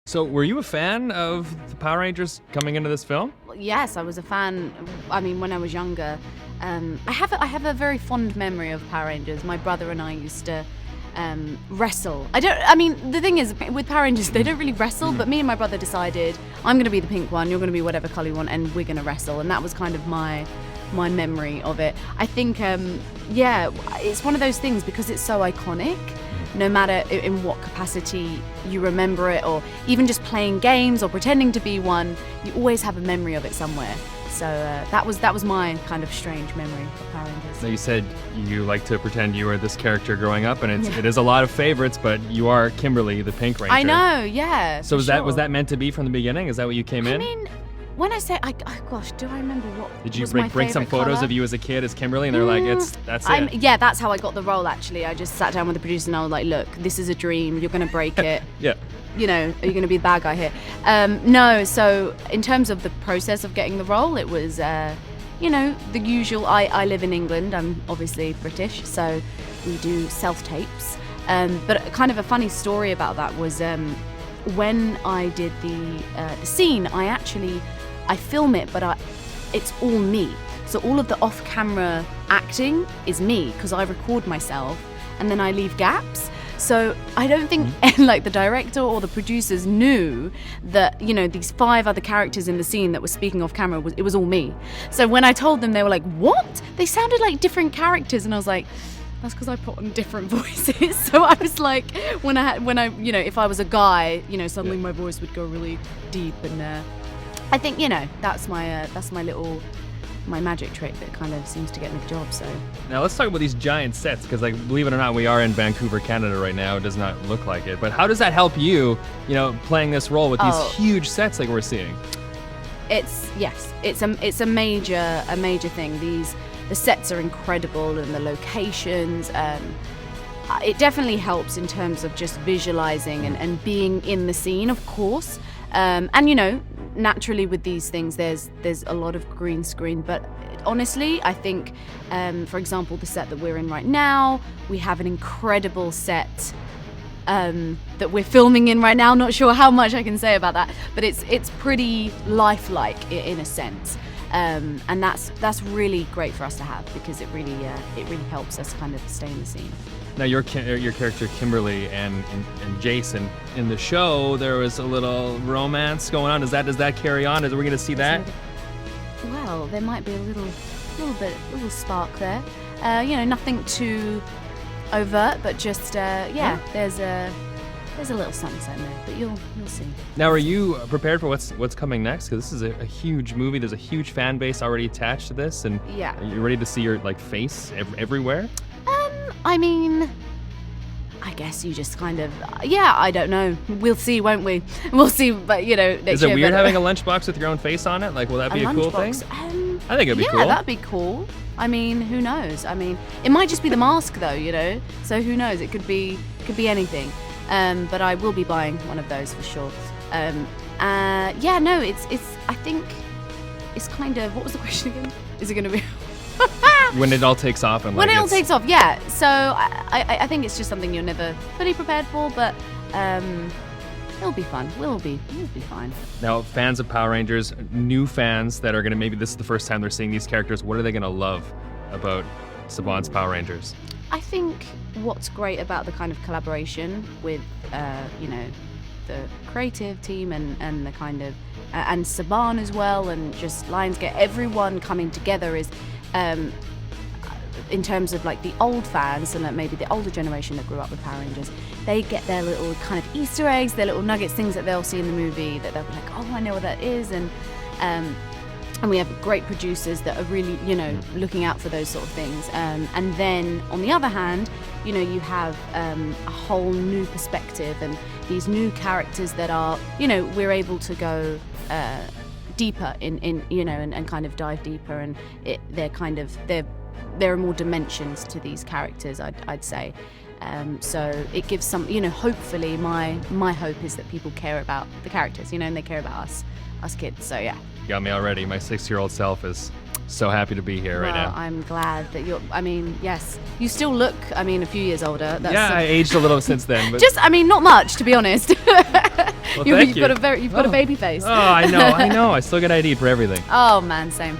So, were you a fan of the Power Rangers coming into this film? Yes, I was a fan. I mean, when I was younger, I have a very fond memory of Power Rangers. My brother and I used to wrestle. The thing is, with Power Rangers, they don't really wrestle, but me and my brother decided, I'm going to be the pink one, you're going to be whatever color you want, and we're going to wrestle. And that was kind of my memory of it. I think, it's one of those things because it's so iconic. No matter in what capacity you remember it, or even just playing games or pretending to be one, you always have a memory of it somewhere. So that was my kind of strange memory of Power Rangers. Now, you said you like to pretend you were this character growing up, and it is a lot of favorites, but you are Kimberly, the Pink Ranger. I know, yeah. So was that meant to be from the beginning? Is that what you came in? I mean, when I say, gosh, do I remember what Did you was my bring some photos color? of you as a kid as Kimberly, and they're like, that's it? Yeah, that's how I got the role, actually. I just sat down with the producer and I was like, look, this is a dream. You're going to break it. Yeah. You know, are you going to be the bad guy here? No, so in terms of the process of getting the role, it was, the usual. I live in England. I'm obviously British, so we do self-tapes. But kind of a funny story about that was when I did the scene, I film it, but it's all me. So all of the off-camera acting is me because I record myself and then I leave gaps. So I don't think like the director or the producers knew that, these 5 other characters in the scene that were speaking off camera, it was all me. So when I told them, they were like, what? They sounded like different characters. And I was like, that's because I put on different voices. So I was like, when I if I was a guy, suddenly my voice would go really deep. And I think, that's my magic trick that kind of seems to get me the job. So now let's talk about these giant sets, because believe it or not, we are in Vancouver, Canada right now. It does not look like it, but how does that help you, playing this role with these huge sets like we're seeing? It's a major thing. The sets are incredible, and the locations. It definitely helps in terms of just visualizing and being in the scene, of course. Naturally with these things, there's a lot of green screen, but honestly, I think, for example, the set that we're in right now, we have an incredible set that we're filming in right now. Not sure how much I can say about that, but it's pretty lifelike in a sense. And that's really great for us to have, because it really helps us kind of stay in the scene. Now, your character Kimberly and Jason, in the show, there was a little romance going on. Does that carry on? Are we going to see that? Well, there might be a little spark there. Nothing too overt, but just there's a little something there, but you'll see. Now, are you prepared for what's coming next? Because this is a huge movie. There's a huge fan base already attached to this, and are you ready to see your face everywhere? I mean, I guess you just kind of, I don't know. We'll see, won't we? We'll see, but Is it weird having a lunchbox with your own face on it? Like, will that be a cool thing? I think it'd be cool. Yeah, that'd be cool. I mean, who knows? I mean, it might just be the mask though, so who knows? It could be anything. But I will be buying one of those for sure. I think it's kind of, what was the question again? Is it going to be... When it all takes off. When it all takes off, yeah. So I think it's just something you're never fully prepared for, but it'll be fun. We'll be fine. Now, fans of Power Rangers, new fans that are going to, maybe this is the first time they're seeing these characters, what are they going to love about Saban's Power Rangers? I think what's great about the kind of collaboration with, the creative team and the kind of, and Saban as well, and just Lionsgate, everyone coming together is, in terms of like the old fans and maybe the older generation that grew up with Power Rangers, they get their little kind of Easter eggs, their little nuggets, things that they'll see in the movie that they'll be like, oh, I know what that is, and we have great producers that are really, looking out for those sort of things. And then on the other hand, you have a whole new perspective and these new characters that are, we're able to go deeper in and kind of dive deeper, and there are more dimensions to these characters, I'd say. So it gives some, hopefully my hope is that people care about the characters, and they care about us kids. So yeah. You got me already. My 6-year-old self is so happy to be here right now. I'm glad that yes, you still look, a few years older. I aged a little since then. But just, not much, to be honest. Well, thank You've you. got a baby face. Oh, I know. I still get ID'd for everything. Oh man, same.